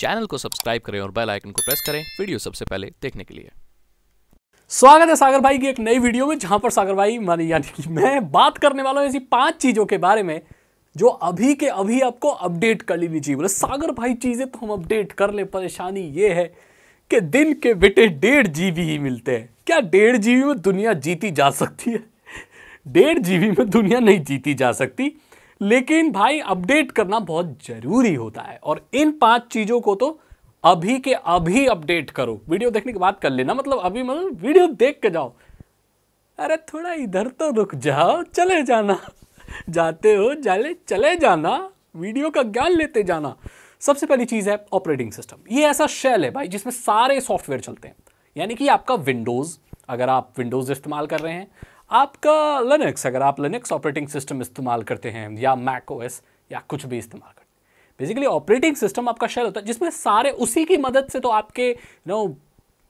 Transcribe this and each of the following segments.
Channel को subscribe करें और बेल आइकन को प्रेस करें वीडियो सबसे पहले देखने के लिए। स्वागत है सागर भाई की एक नई वीडियो में, जहां पर सागर भाई यानी कि मैं बात करने वाला हूं ऐसी 5 चीजों के बारे में जो अभी के अभी आपको अपडेट कर लेनी चाहिए। बोले सागर भाई चीजें तो हम अपडेट कर ले, परेशानी ये है कि दिन के बेटे 1.5 GB ही मिलते हैं। क्या 1.5 GB में दुनिया जीती जा सकती है? 1.5 GB में दुनिया नहीं जीती जा सकती, लेकिन भाई अपडेट करना बहुत जरूरी होता है। और इन 5 चीजों को तो अभी के अभी अपडेट करो। वीडियो देखने के बाद कर लेना, मतलब अभी मतलब वीडियो देख के जाओ। अरे थोड़ा इधर तो रुक जाओ, चले जाना, जाते हो चले जाना, वीडियो का ज्ञान लेते जाना। सबसे पहली चीज है ऑपरेटिंग सिस्टम। ये ऐसा शेल है भाई जिसमें सारे सॉफ्टवेयर चलते हैं। यानी कि आपका विंडोज, अगर आप विंडोज इस्तेमाल कर रहे हैं, आपका लिनक्स, अगर आप लिनक्स ऑपरेटिंग सिस्टम इस्तेमाल करते हैं, या मैक ओएस या कुछ भी इस्तेमाल करते हैं। बेसिकली ऑपरेटिंग सिस्टम आपका शेल होता है जिसमें सारे, उसी की मदद से तो आपके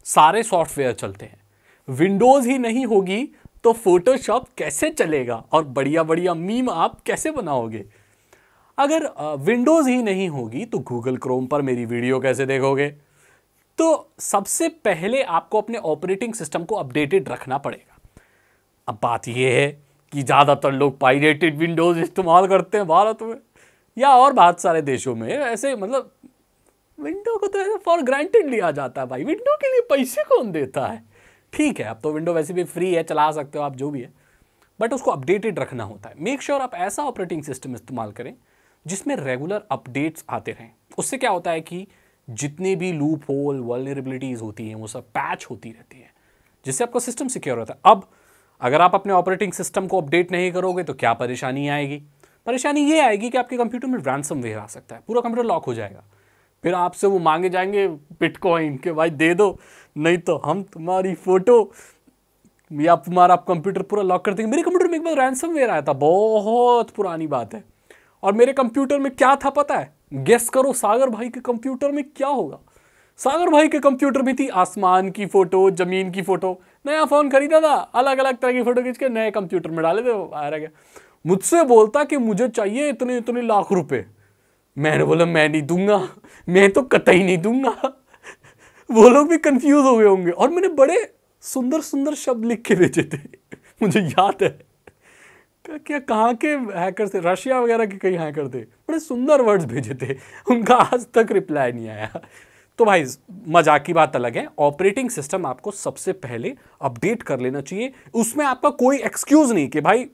सारे सॉफ्टवेयर चलते हैं। विंडोज ही नहीं होगी तो फोटोशॉप कैसे चलेगा और बढ़िया बढ़िया मीम आप कैसे बनाओगे? अगर विंडोज ही नहीं होगी तो गूगल क्रोम पर मेरी वीडियो कैसे देखोगे? तो सबसे पहले आपको अपने ऑपरेटिंग सिस्टम को अपडेटेड रखना पड़ेगा। अब बात यह है कि ज्यादातर लोग पायरेटेड विंडोज इस्तेमाल करते हैं भारत में या और बहुत सारे देशों में। ऐसे मतलब विंडो को तो ऐसे फॉर ग्रांटेड लिया जाता है भाई। विंडो के लिए पैसे कौन देता है? ठीक है, अब तो विंडो वैसे भी फ्री है, चला सकते हो आप, जो भी है, बट उसको अपडेटेड रखना होता है। मेक श्योर आप ऐसा ऑपरेटिंग सिस्टम इस्तेमाल करें जिसमें रेगुलर अपडेट्स आते रहें। उससे क्या होता है कि जितने भी लूप होल, वल्नरेबिलिटीज होती हैं, वो सब पैच होती रहती है, जिससे आपका सिस्टम सिक्योर होता है। अब अगर आप अपने ऑपरेटिंग सिस्टम को अपडेट नहीं करोगे तो क्या परेशानी आएगी? परेशानी ये आएगी कि आपके कंप्यूटर में रैंसमवेयर आ सकता है, पूरा कंप्यूटर लॉक हो जाएगा। फिर आपसे वो मांगे जाएंगे बिटकॉइन के, भाई दे दो, नहीं तो हम तुम्हारी फोटो या तुम्हारा कंप्यूटर पूरा लॉक कर देंगे। मेरे कंप्यूटर में एक बार रैंसमवेयर आया था, बहुत पुरानी बात है, और मेरे कंप्यूटर में क्या था पता है? गेस करो सागर भाई के कंप्यूटर में क्या होगा? सागर भाई के कंप्यूटर में थी आसमान की फोटो, जमीन की फोटो। नया फोन खरीदा था, अलग अलग तरह की फोटो खींच के नए कंप्यूटर में डाले थे, वो आ रहा गया। मुझसे बोलता कि मुझे चाहिए इतने इतने लाख रुपए। मैंने बोला मैं नहीं दूंगा, मैं तो कतई नहीं दूंगा। वो लोग भी कंफ्यूज हो गए होंगे, और मैंने बड़े सुंदर सुंदर शब्द लिख के भेजे थे। मुझे याद है क्या, कहाँ के हैकर थे, रशिया वगैरह के कई हैकर थे, बड़े सुंदर वर्ड्स भेजे थे, उनका आज तक रिप्लाई नहीं आया। तो भाई मजाक की बात अलग है, ऑपरेटिंग सिस्टम आपको सबसे पहले अपडेट कर लेना चाहिए। उसमें आपका कोई एक्सक्यूज नहीं कि भाई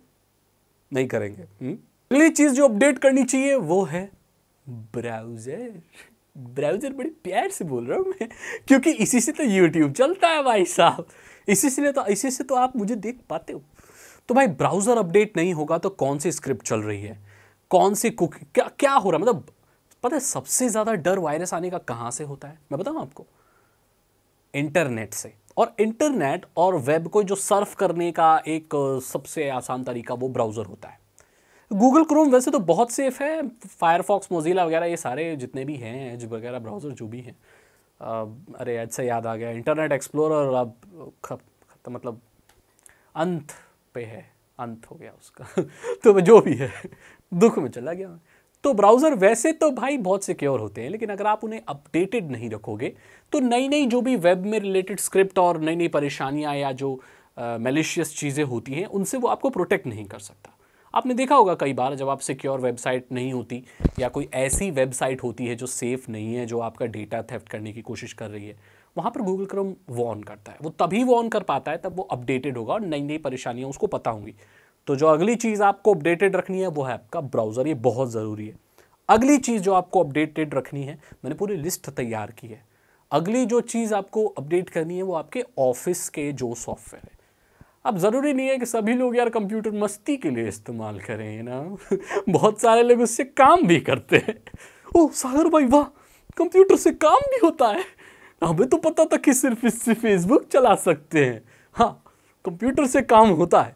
नहीं करेंगे। अगली चीज जो अपडेट करनी चाहिए वो है ब्राउजर। ब्राउजर बड़े प्यार से बोल रहा हूं मैं, क्योंकि इसी से तो यूट्यूब चलता है भाई साहब, इसी से तो आप मुझे देख पाते हो। तो भाई ब्राउजर अपडेट नहीं होगा तो कौन सी स्क्रिप्ट चल रही है, कौन सी कुकी, क्या हो रहा है, मतलब पता है सबसे ज्यादा डर वायरस आने का कहां से होता है? मैं बताऊं आपको, इंटरनेट से। और इंटरनेट और वेब को जो सर्फ करने का एक सबसे आसान तरीका वो ब्राउजर होता है। गूगल क्रोम वैसे तो बहुत सेफ है, फायरफॉक्स, मोजिला वगैरह, ये सारे जितने भी हैं एज वगैरह ब्राउजर जो भी हैं। अरे एज से याद आ गया, इंटरनेट एक्सप्लोरर अब मतलब अंत पे है, अंत हो गया उसका। तो जो भी है, दुख में चला गया। तो ब्राउजर वैसे तो भाई बहुत सिक्योर होते हैं, लेकिन अगर आप उन्हें अपडेटेड नहीं रखोगे तो नई नई जो भी वेब में रिलेटेड स्क्रिप्ट और नई नई परेशानियां या जो मैलिशियस चीज़ें होती हैं उनसे वो आपको प्रोटेक्ट नहीं कर सकता। आपने देखा होगा कई बार जब आप सिक्योर वेबसाइट नहीं होती या कोई ऐसी वेबसाइट होती है जो सेफ नहीं है, जो आपका डेटा थेफ्ट करने की कोशिश कर रही है, वहाँ पर गूगल क्रोम वॉर्न करता है। वो तभी वॉर्न कर पाता है तब वो अपडेटेड होगा और नई नई परेशानियाँ उसको पता होंगी। तो जो अगली चीज़ आपको अपडेटेड रखनी है वो है आपका ब्राउज़र, ये बहुत ज़रूरी है। अगली चीज़ जो आपको अपडेटेड रखनी है, मैंने पूरी लिस्ट तैयार की है। अगली जो चीज़ आपको अपडेट करनी है वो आपके ऑफिस के जो सॉफ्टवेयर है। अब ज़रूरी नहीं है कि सभी लोग यार कंप्यूटर मस्ती के लिए इस्तेमाल करें ना। बहुत सारे लोग उससे काम भी करते हैं। ओह सागर भाई वाह, कंप्यूटर से काम भी होता है, हमें तो पता था कि सिर्फ इससे फेसबुक चला सकते हैं। हाँ, कंप्यूटर से काम होता है।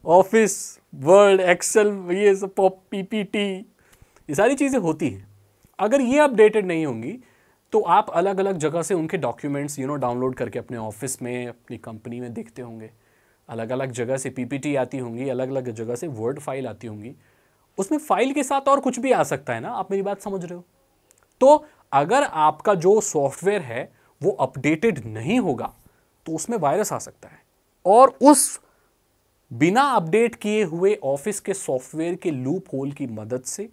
ऑफिस, वर्ड, एक्सेल, ये सब पीपीटी, ये सारी चीज़ें होती हैं। अगर ये अपडेटेड नहीं होंगी तो आप अलग अलग जगह से उनके डॉक्यूमेंट्स डाउनलोड करके अपने ऑफिस में, अपनी कंपनी में देखते होंगे। अलग अलग जगह से पीपीटी आती होंगी, अलग अलग जगह से वर्ड फाइल आती होंगी। उसमें फाइल के साथ और कुछ भी आ सकता है ना, आप मेरी बात समझ रहे हो? तो अगर आपका जो सॉफ्टवेयर है वो अपडेटेड नहीं होगा तो उसमें वायरस आ सकता है, और उस बिना अपडेट किए हुए ऑफिस के सॉफ्टवेयर के लूप होल की मदद से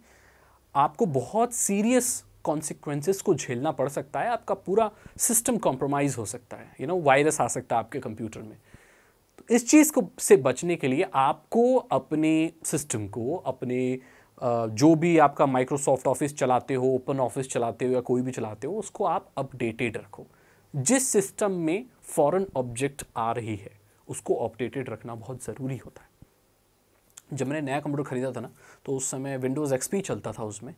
आपको बहुत सीरियस कॉन्सिक्वेंसेस को झेलना पड़ सकता है। आपका पूरा सिस्टम कॉम्प्रोमाइज हो सकता है, वायरस आ सकता है आपके कंप्यूटर में। तो इस चीज़ को से बचने के लिए आपको अपने सिस्टम को, अपने जो भी आपका माइक्रोसॉफ्ट ऑफिस चलाते हो, ओपन ऑफिस चलाते हो या कोई भी चलाते हो, उसको आप अपडेटेड रखो। जिस सिस्टम में फॉरेन ऑब्जेक्ट आ रही है उसको अपडेटेड रखना बहुत ज़रूरी होता है। जब मैंने नया कंप्यूटर ख़रीदा था ना, तो उस समय विंडोज़ एक्सपी चलता था उसमें,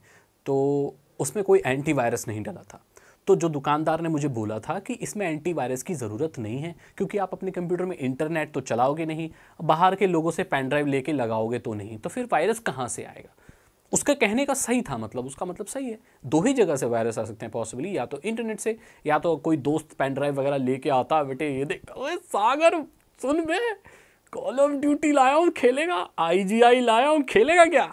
तो उसमें कोई एंटीवायरस नहीं डला था। तो जो दुकानदार ने मुझे बोला था कि इसमें एंटीवायरस की ज़रूरत नहीं है, क्योंकि आप अपने कंप्यूटर में इंटरनेट तो चलाओगे नहीं, बाहर के लोगों से पेन ड्राइव लेके लगाओगे तो नहीं, तो फिर वायरस कहाँ से आएगा। उसका कहने का सही था, मतलब उसका मतलब सही है। दो ही जगह से वायरस आ सकते हैं पॉसिबली, या तो इंटरनेट से, या तो कोई दोस्त पेन ड्राइव वगैरह लेके आता, बेटे ये देख, ओए सागर सुन बे, कॉल ऑफ ड्यूटी लाया हूँ खेलेगा, IGI लाया हूँ खेलेगा क्या।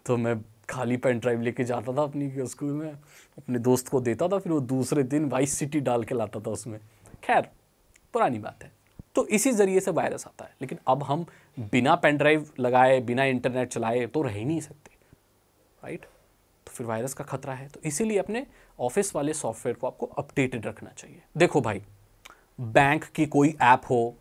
तो मैं खाली पेन ड्राइव लेके जाता था अपनी स्कूल में, अपने दोस्त को देता था, फिर वो दूसरे दिन वाइस सिटी डाल के लाता था उसमें। खैर पुरानी बात है। तो इसी ज़रिए से वायरस आता है। लेकिन अब हम बिना पेन ड्राइव लगाए, बिना इंटरनेट चलाए तो रह ही नहीं सकते, राइट। तो फिर वायरस का खतरा है। तो इसीलिए अपने ऑफिस वाले सॉफ्टवेयर को आपको अपडेटेड रखना चाहिए। देखो भाई, बैंक की कोई ऐप हो,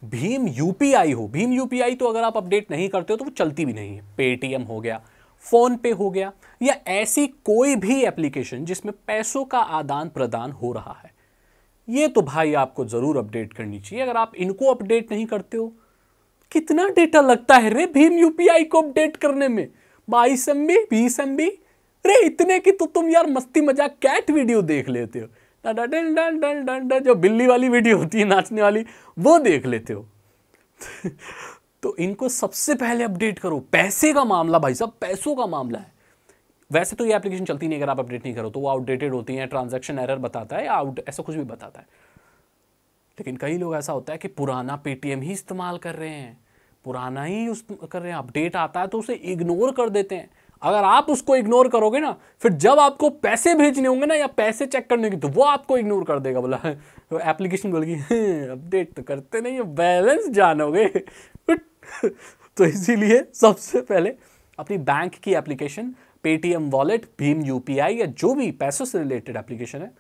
भीम UPI हो, भीम UPI तो अगर आप अपडेट नहीं करते हो तो वो चलती भी नहीं है। पेटीएम हो गया, फोन पे हो गया, या ऐसी कोई भी एप्लीकेशन जिसमें पैसों का आदान प्रदान हो रहा है, ये तो भाई आपको जरूर अपडेट करनी चाहिए। अगर आप इनको अपडेट नहीं करते हो, कितना डेटा लगता है रे भीम UPI को अपडेट करने में, 22 MB 20 MB, रे इतने की तो तुम यार मस्ती मजाक कैट वीडियो देख लेते हो, जो बिल्ली वाली वीडियो होती है नाचने वाली, वो देख लेते हो। तो इनको सबसे पहले अपडेट करो। पैसे का मामला भाई साहब, पैसों का मामला है। वैसे तो ये एप्लीकेशन चलती नहीं, अगर आप अपडेट नहीं करो तो वो आउटडेटेड होती हैं, ट्रांजैक्शन एरर बताता है, ऐसा कुछ भी बताता है। लेकिन कई लोग ऐसा होता है कि पुराना पेटीएम ही इस्तेमाल कर रहे हैं, पुराना ही कर रहे हैं, अपडेट आता है तो उसे इग्नोर कर देते हैं। अगर आप उसको इग्नोर करोगे ना, फिर जब आपको पैसे भेजने होंगे ना या पैसे चेक करने की, तो वो आपको इग्नोर कर देगा। बोला तो एप्लीकेशन बोलेगी अपडेट तो करते नहीं हो, बैलेंस जानोगे। तो इसीलिए सबसे पहले अपनी बैंक की application, Paytm wallet, Bhim UPI या जो भी पैसों से रिलेटेड एप्लीकेशन है,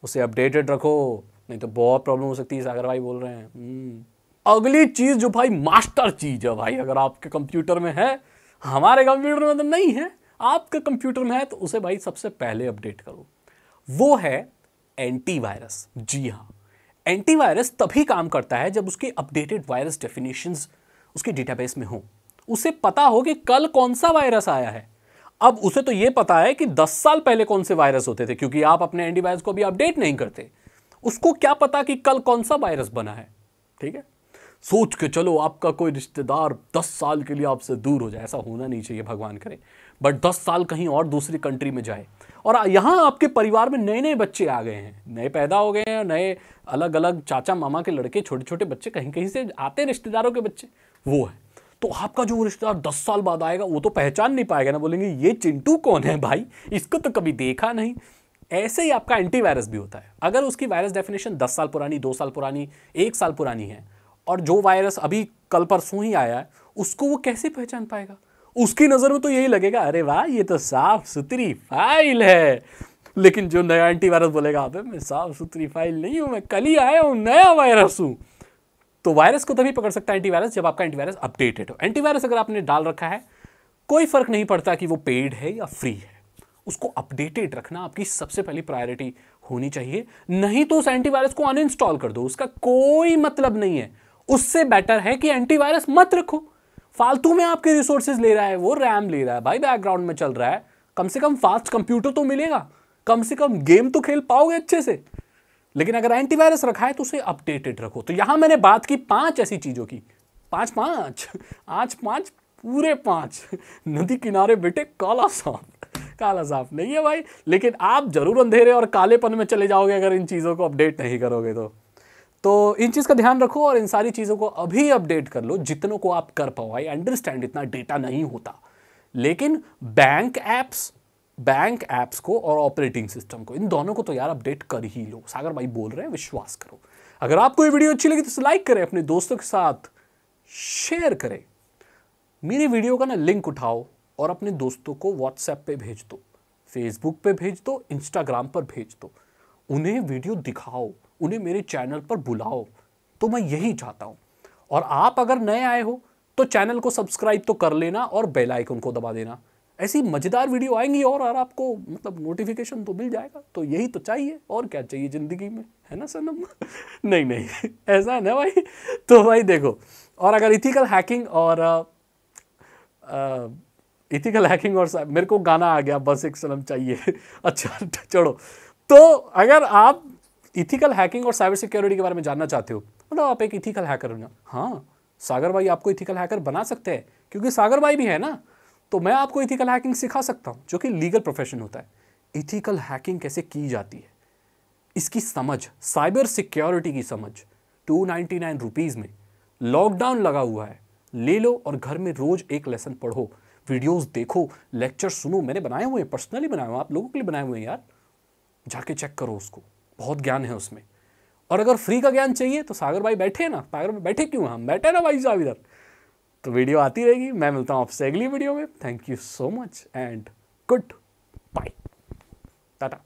उसे अपडेटेड रखो, नहीं तो बहुत प्रॉब्लम हो सकती है। सागर भाई बोल रहे हैं। अगली चीज जो भाई मास्टर चीज है भाई, अगर आपके कंप्यूटर में है, हमारे कंप्यूटर में तो नहीं है, आपके कंप्यूटर में है, तो उसे भाई सबसे पहले अपडेट करो। वो है एंटीवायरस। जी हाँ, एंटीवायरस तभी काम करता है जब उसकी अपडेटेड वायरस डेफिनेशंस उसके डेटाबेस में हो, उसे पता हो कि कल कौन सा वायरस आया है। अब उसे तो ये पता है कि 10 साल पहले कौन से वायरस होते थे, क्योंकि आप अपने एंटीवायरस को भी अपडेट नहीं करते। उसको क्या पता कि कल कौन सा वायरस बना है। ठीक है, सोच के चलो आपका कोई रिश्तेदार 10 साल के लिए आपसे दूर हो जाए, ऐसा होना नहीं चाहिए, भगवान करे, बट 10 साल कहीं और दूसरी कंट्री में जाए, और यहाँ आपके परिवार में नए नए बच्चे आ गए हैं, नए पैदा हो गए हैं, नए अलग अलग चाचा मामा के लड़के, छोटे छोटे बच्चे कहीं कहीं से आते हैं, रिश्तेदारों के बच्चे, वो है। तो आपका जो रिश्तेदार 10 साल बाद आएगा, वो तो पहचान नहीं पाएगा ना, बोलेंगे ये चिंटू कौन है भाई, इसको तो कभी देखा नहीं। ऐसे ही आपका एंटीवायरस भी होता है। अगर उसकी वायरस डेफिनेशन 10 साल पुरानी, 2 साल पुरानी, 1 साल पुरानी है, और जो वायरस अभी कल परसों ही आया है, उसको वो कैसे पहचान पाएगा? उसकी नज़र में तो यही लगेगा, अरे वाह ये तो साफ सुथरी फाइल है। लेकिन जो नया एंटीवायरस बोलेगा, अबे मैं साफ सुथरी फाइल नहीं हूं, मैं कल ही आया हूं, नया वायरस हूं। तो वायरस को तभी पकड़ सकता है एंटीवायरस जब आपका एंटीवायरस अपडेटेड हो। एंटीवायरस अगर आपने डाल रखा है, कोई फर्क नहीं पड़ता कि वो पेड है या फ्री है, उसको अपडेटेड रखना आपकी सबसे पहली प्रायोरिटी होनी चाहिए। नहीं तो उस एंटीवायरस को अनइंस्टॉल कर दो, उसका कोई मतलब नहीं है। उससे बेटर है कि एंटीवायरस मत रखो, फालतू में आपके रिसोर्सेज ले रहा है, वो रैम ले रहा है भाई, बैकग्राउंड में चल रहा है, कम से कम फास्ट कंप्यूटर तो मिलेगा, कम से कम गेम तो खेल पाओगे अच्छे से। लेकिन अगर एंटीवायरस रखा है तो उसे अपडेटेड रखो। तो यहां मैंने बात की 5 ऐसी चीजों की, आज 5 पूरे 5। नदी किनारे बेटे काला सांप नहीं है भाई, लेकिन आप जरूर अंधेरे और कालेपन में चले जाओगे अगर इन चीजों को अपडेट नहीं करोगे। तो इन चीज का ध्यान रखो और इन सारी चीजों को अभी अपडेट कर लो, जितनों को आप कर पाओ। आई अंडरस्टैंड इतना डेटा नहीं होता, लेकिन बैंक एप्स, बैंक ऐप्स को और ऑपरेटिंग सिस्टम को, इन दोनों को तो यार अपडेट कर ही लो। सागर भाई बोल रहे हैं, विश्वास करो। अगर आपको ये वीडियो अच्छी लगी तो लाइक करें, अपने दोस्तों के साथ शेयर करें। मेरी वीडियो का ना लिंक उठाओ और अपने दोस्तों को व्हाट्सएप पे भेज दो, फेसबुक पे भेज दो, इंस्टाग्राम पर भेज दो। उन्हें वीडियो दिखाओ, उन्हें मेरे चैनल पर बुलाओ। तो मैं यही चाहता हूं। और आप अगर नए आए हो तो चैनल को सब्सक्राइब तो कर लेना और बेल आइकन को दबा देना। ऐसी मजेदार वीडियो आएंगी और आपको मतलब नोटिफिकेशन तो मिल जाएगा। तो यही तो चाहिए, और क्या चाहिए जिंदगी में, है ना सनम? नहीं नहीं, ऐसा है ना भाई। तो भाई देखो, और अगर इथिकल हैकिंग और मेरे को गाना आ गया, बस एक सनम चाहिए। अच्छा छोड़ो। तो अगर आप इथिकल हैकिंग और साइबर सिक्योरिटी के बारे में जानना चाहते हो, मतलब आप एक इथिकल हैकर हो ना, हाँ सागर भाई आपको इथिकल हैकर बना सकते हैं, क्योंकि सागर भाई भी है ना। तो मैं आपको इथिकल हैकिंग सिखा सकता हूं, जो कि लीगल प्रोफेशन होता है। इथिकल हैकिंग कैसे की जाती है, इसकी समझ, साइबर सिक्योरिटी की समझ 299 रुपीज़ में। लॉकडाउन लगा हुआ है, ले लो और घर में रोज एक लेसन पढ़ो, वीडियोस देखो, लेक्चर सुनो। मैंने बनाए हुए हैं, पर्सनली बनाए हुए हैं, आप लोगों के लिए बनाए हुए हैं यार। जाके चेक करो उसको, बहुत ज्ञान है उसमें। और अगर फ्री का ज्ञान चाहिए तो सागर भाई बैठे हैं ना, सागर में बैठे क्यों, हम बैठे ना भाई साहब इधर। तो वीडियो आती रहेगी, मैं मिलता हूँ आपसे अगली वीडियो में। Thank you so much and goodbye, Tata.